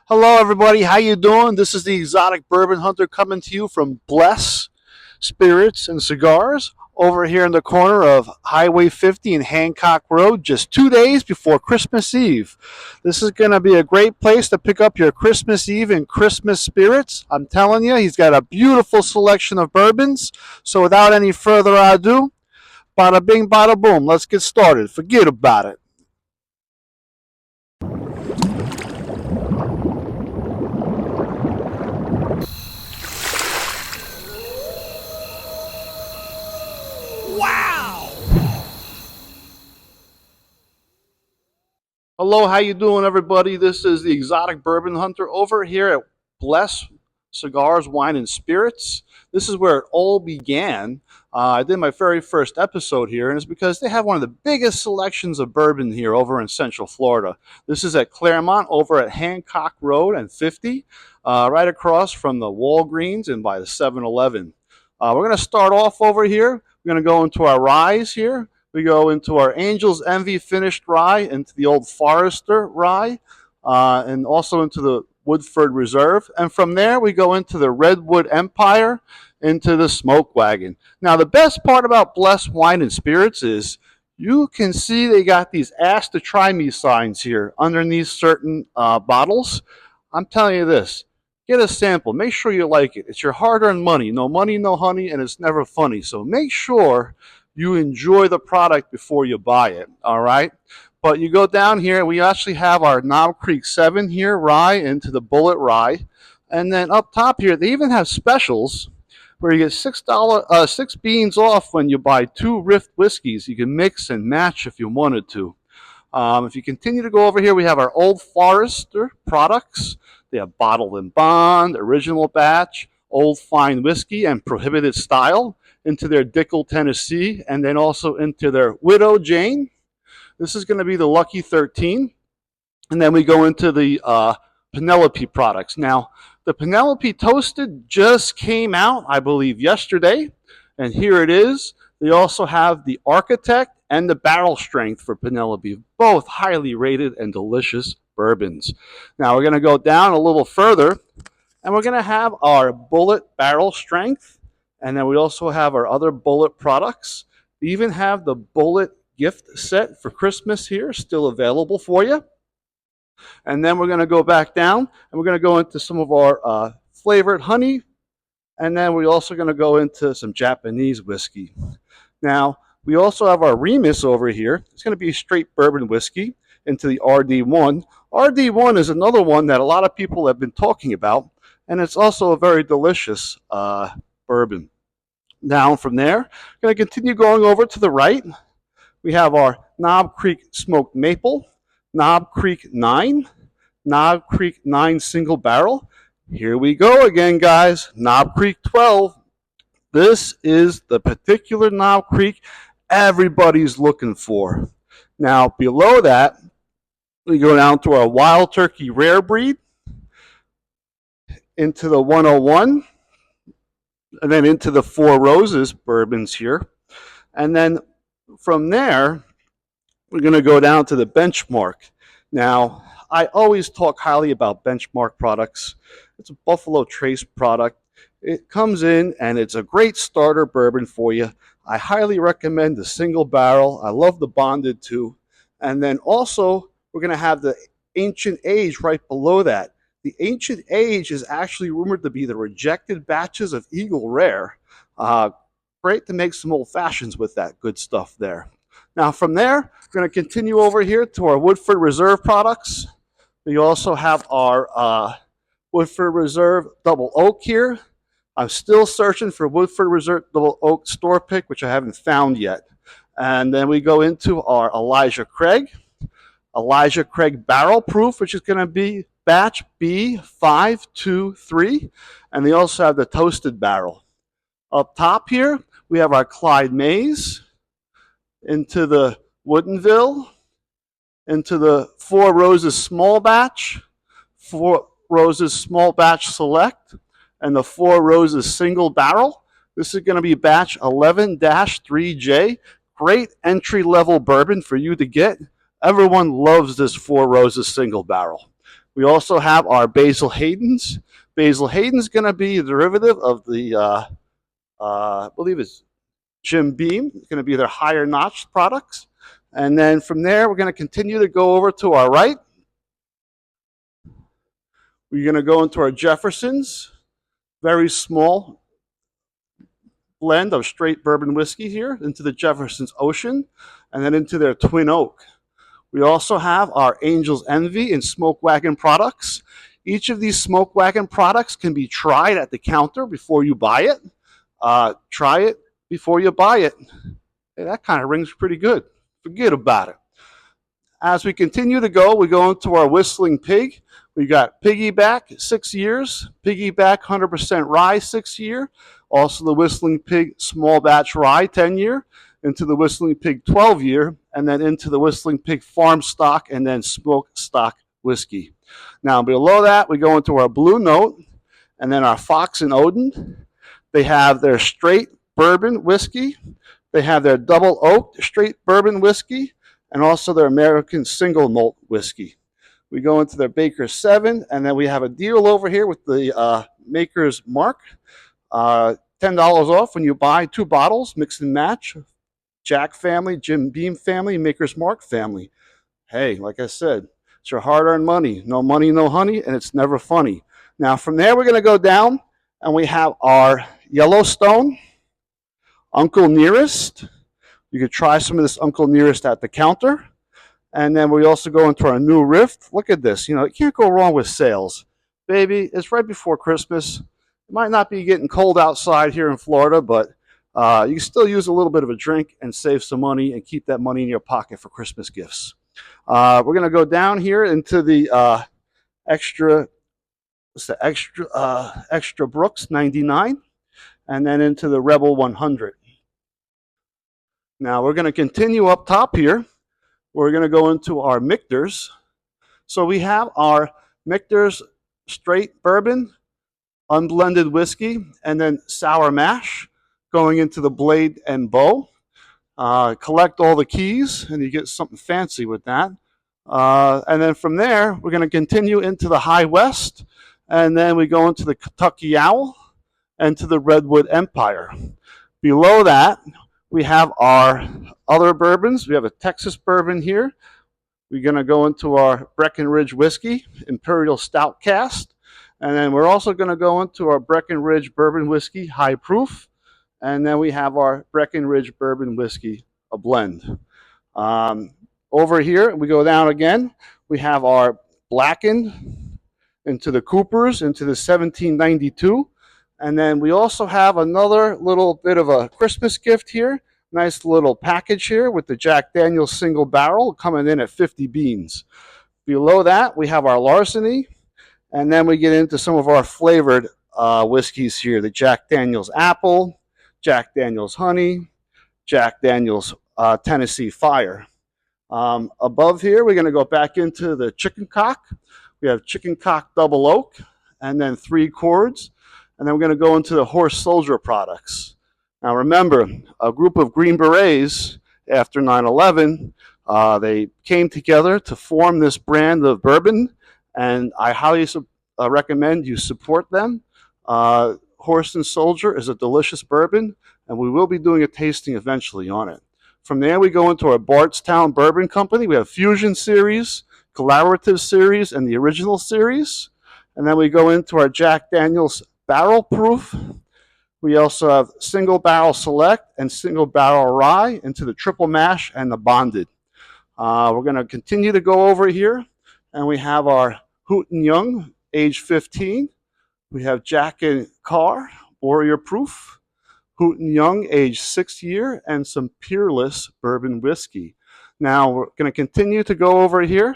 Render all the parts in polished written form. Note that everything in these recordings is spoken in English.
Hello, everybody. How you doing? This is the Exotic Bourbon Hunter coming to you from Bless Spirits and Cigars over here in the corner of Highway 50 and Hancock Road, just 2 days before Christmas Eve. This is going to be a great place to pick up your Christmas Eve and Christmas spirits. I'm telling you, he's got a beautiful selection of bourbons. So without any further ado, bada bing, bada boom. Let's get started. Forget about it. Hello, how you doing, everybody? This is the Exotic Bourbon Hunter over here at Bless Cigars, Wine, and Spirits. This is where it all began. I did my very first episode here, and it's because they have one of the biggest selections of bourbon here over in Central Florida. This is at Claremont over at Hancock Road and 50, right across from the Walgreens and by the 7-Eleven. We're going to start off over here. We're going to go into our ryes here. We go into our Angel's Envy finished rye, into the Old Forester rye, and also into the Woodford Reserve. And from there, we go into the Redwood Empire, into the Smoke Wagon. Now, the best part about Bless Wine and Spirits is you can see they got these Ask to Try Me signs here underneath certain bottles. I'm telling you this. Get a sample. Make sure you like it. It's your hard-earned money. No money, no honey, and it's never funny. So make sure you enjoy the product before you buy it, all right? But you go down here, we actually have our Knob Creek 7 here, rye, into the Bullet Rye. And then up top here, they even have specials where you get six beans off when you buy 2 Rift whiskeys. You can mix and match if you wanted to. If you continue to go over here, we have our Old Forester products. They have Bottled and Bond, Original Batch, Old Fine Whiskey, and Prohibited Style, into their Dickel, Tennessee, and then also into their Widow Jane. This is going to be the Lucky 13. And then we go into the Penelope products. Now, the Penelope Toasted just came out, I believe, yesterday. And here it is. They also have the Architect and the Barrel Strength for Penelope, both highly rated and delicious bourbons. Now, we're going to go down a little further, and we're going to have our Bullet Barrel Strength. And then we also have our other Bullet products. We even have the Bullet gift set for Christmas here, still available for you. And then we're going to go back down, and we're going to go into some of our flavored honey. And then we're also going to go into some Japanese whiskey. Now, we also have our Remus over here. It's going to be straight bourbon whiskey into the RD1. RD1 is another one that a lot of people have been talking about, and it's also a very delicious bourbon. Down from there, we're going to continue going over to the right. We have our Knob Creek Smoked Maple, Knob Creek 9, Knob Creek 9 Single Barrel. Here we go again, guys. Knob Creek 12. This is the particular Knob Creek everybody's looking for. Now, below that, we go down to our Wild Turkey Rare Breed, into the 101, and then into the Four Roses bourbons here. And then from there, we're going to go down to the Benchmark. Now, I always talk highly about Benchmark products. It's a Buffalo Trace product. It comes in, and it's a great starter bourbon for you. I highly recommend the single barrel. I love the bonded too. And then also, we're going to have the Ancient Age right below that. The Ancient Age is actually rumored to be the rejected batches of Eagle Rare. Great to make some old fashions with that good stuff there. Now from there, we're going to continue over here to our Woodford Reserve products. We also have our Woodford Reserve Double Oak here. I'm still searching for Woodford Reserve Double Oak store pick, which I haven't found yet. And then we go into our Elijah Craig Barrel Proof, which is going to be batch B523, and they also have the Toasted Barrel. Up top here, we have our Clyde Mays, into the Woodinville, into the Four Roses Small Batch, Four Roses Small Batch Select, and the Four Roses Single Barrel. This is going to be batch 11-3J. Great entry-level bourbon for you to get. Everyone loves this Four Roses Single Barrel. We also have our Basil Hayden's. Basil Hayden's going to be a derivative of the, I believe it's Jim Beam. It's going to be their higher notch products. And then from there, we're going to continue to go over to our right. We're going to go into our Jefferson's, very small blend of straight bourbon whiskey here, into the Jefferson's Ocean, and then into their Twin Oak. We also have our Angel's Envy and Smoke Wagon products. Each of these Smoke Wagon products can be tried at the counter before you buy it. Try it before you buy it. Hey, that kind of rings pretty good. Forget about it. As we continue to go, we go into our Whistling Pig. We got Piggyback 6 years, Piggyback 100% Rye 6 year, also the Whistling Pig Small Batch Rye 10 year, into the Whistling Pig 12 year, and then into the Whistling Pig Farm Stock and then Smoke Stock Whiskey. Now below that, we go into our Blue Note and then our Fox and Odin. They have their straight bourbon whiskey. They have their double oak straight bourbon whiskey, and also their American single malt whiskey. We go into their Baker's 7, and then we have a deal over here with the Maker's Mark. $10 off when you buy 2 bottles, mix and match. Jack family, Jim Beam family, Maker's Mark family. Hey, like I said, it's your hard-earned money. No money, no honey, and it's never funny. Now, from there, we're going to go down, and we have our Yellowstone, Uncle Nearest. You could try some of this Uncle Nearest at the counter. And then we also go into our new Rift. Look at this. You know, you can't go wrong with sales. Baby, it's right before Christmas. It might not be getting cold outside here in Florida, but you can still use a little bit of a drink and save some money and keep that money in your pocket for Christmas gifts. We're going to go down here into the extra Brooks 99, and then into the Rebel 100. Now we're going to continue up top here. We're going to go into our Michter's. So we have our Michter's straight bourbon, unblended whiskey, and then sour mash going into the Blade and Bow. Collect all the keys, and you get something fancy with that. And then from there, we're going to continue into the High West, and then we go into the Kentucky Owl and to the Redwood Empire. Below that, we have our other bourbons. We have a Texas bourbon here. We're going to go into our Breckenridge Whiskey, Imperial Stout Cast. And then we're also going to go into our Breckenridge Bourbon Whiskey, High Proof. And then we have our Breckenridge Bourbon Whiskey, a blend. Over here, we go down again. We have our Blackened into the Coopers, into the 1792. And then we also have another little bit of a Christmas gift here. Nice little package here with the Jack Daniel's single barrel coming in at 50 beans. Below that, we have our Larceny. And then we get into some of our flavored whiskeys here. The Jack Daniel's Apple, Jack Daniel's Honey, Jack Daniel's Tennessee Fire. Above here, we're going to go back into the Chicken Cock. We have Chicken Cock Double Oak, and then 3 Chords. And then we're going to go into the Horse Soldier products. Now remember, a group of Green Berets after 9/11, they came together to form this brand of bourbon, and I highly recommend you support them. Horse and Soldier is a delicious bourbon, and we will be doing a tasting eventually on it. From there, we go into our Bardstown Bourbon Company. We have Fusion Series, Collaborative Series, and the Original Series. And then we go into our Jack Daniel's Barrel Proof. We also have Single Barrel Select and Single Barrel Rye into the Triple Mash and the Bonded. We're going to continue to go over here, and we have our Hooten Young, age 15. We have Jack and Carr, Warrior Proof. Hooten Young, age 6 year, and some Peerless Bourbon Whiskey. Now, we're going to continue to go over here,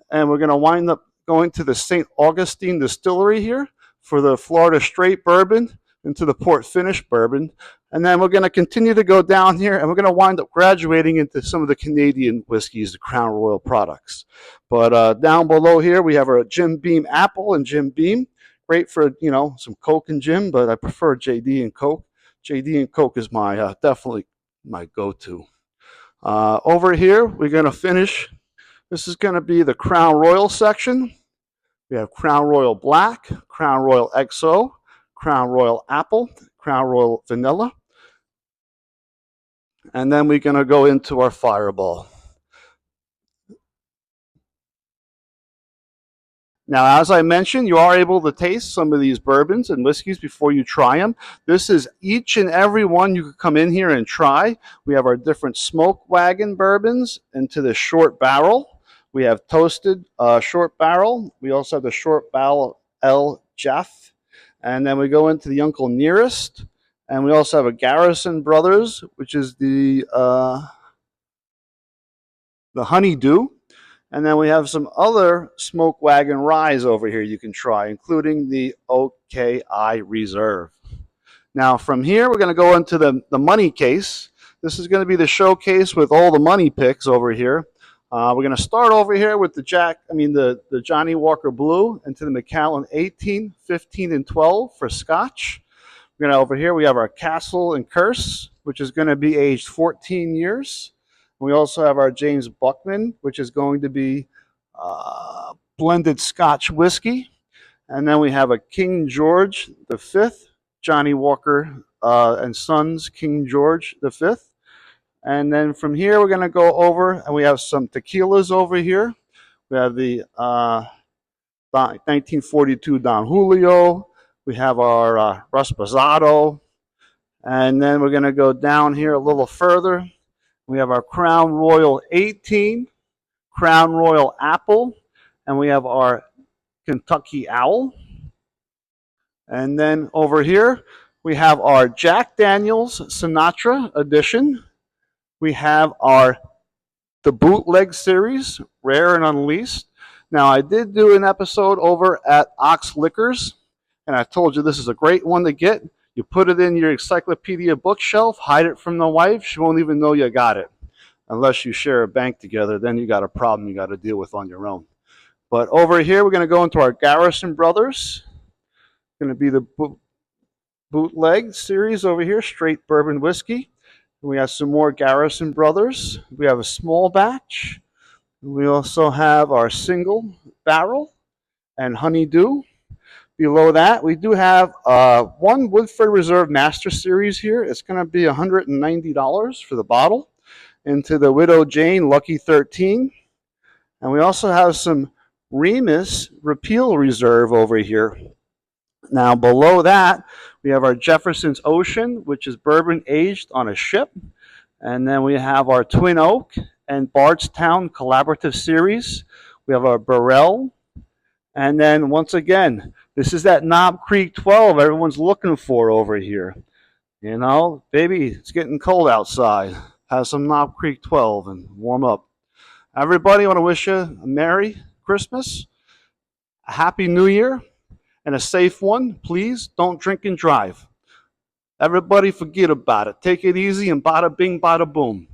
and we're going to wind up going to the St. Augustine Distillery here for the Florida Straight Bourbon into the Port Finish Bourbon. And then we're going to continue to go down here, and we're going to wind up graduating into some of the Canadian whiskeys, the Crown Royal products. But down below here, we have our Jim Beam Apple and Jim Beam. Great for, you know, some Coke and Jim, but I prefer JD and Coke. JD and Coke is my definitely my go-to. Over here, we're going to finish. This is going to be the Crown Royal section. We have Crown Royal Black, Crown Royal XO, Crown Royal Apple, Crown Royal Vanilla. And then we're going to go into our Fireball. Now, as I mentioned, you are able to taste some of these bourbons and whiskeys before you try them. This is each and every one you could come in here and try. We have our different smoke wagon bourbons into the short barrel. We have toasted short barrel. We also have the short barrel El Jeff. And then we go into the Uncle Nearest. And we also have a Garrison Brothers, which is the Honeydew. And then we have some other smoke wagon ryes over here you can try, including the OKI Reserve. Now from here, we're going to go into the money case. This is going to be the showcase with all the money picks over here. We're going to start over here with the Johnnie Walker Blue into the Macallan 18, 15, and 12 for Scotch. We're going to over here, we have our Castle and Curse, which is going to be aged 14 years. We also have our James Buckman, which is going to be blended Scotch whiskey. And then we have a King George V, Johnnie Walker and Sons King George V. And then from here, we're going to go over, and we have some tequilas over here. We have the 1942 Don Julio. We have our Rasposado. And then we're going to go down here a little further. We have our Crown Royal 18, Crown Royal Apple, and we have our Kentucky Owl. And then over here, we have our Jack Daniel's Sinatra edition. We have the Bootleg series, Rare and Unleashed. Now, I did do an episode over at Ox Liquors, and I told you this is a great one to get. You put it in your encyclopedia bookshelf, hide it from the wife. She won't even know you got it. Unless you share a bank together, then you got a problem you got to deal with on your own. But over here, we're going to go into our Garrison Brothers. It's going to be the Bootleg series over here, straight bourbon whiskey. We have some more Garrison Brothers. We have a small batch. We also have our single barrel and Honeydew. Below that, we do have one Woodford Reserve Master Series here. It's going to be $190 for the bottle. Into the Widow Jane Lucky 13. And we also have some Remus Repeal Reserve over here. Now below that, we have our Jefferson's Ocean, which is bourbon aged on a ship. And then we have our Twin Oak and Bardstown Collaborative Series. We have our Burrell. And then once again, this is that Knob Creek 12 everyone's looking for over here. You know, baby, it's getting cold outside. Have some Knob Creek 12 and warm up. Everybody, I want to wish you a Merry Christmas, a Happy New Year, and a safe one. Please don't drink and drive. Everybody forget about it. Take it easy and bada bing, bada boom.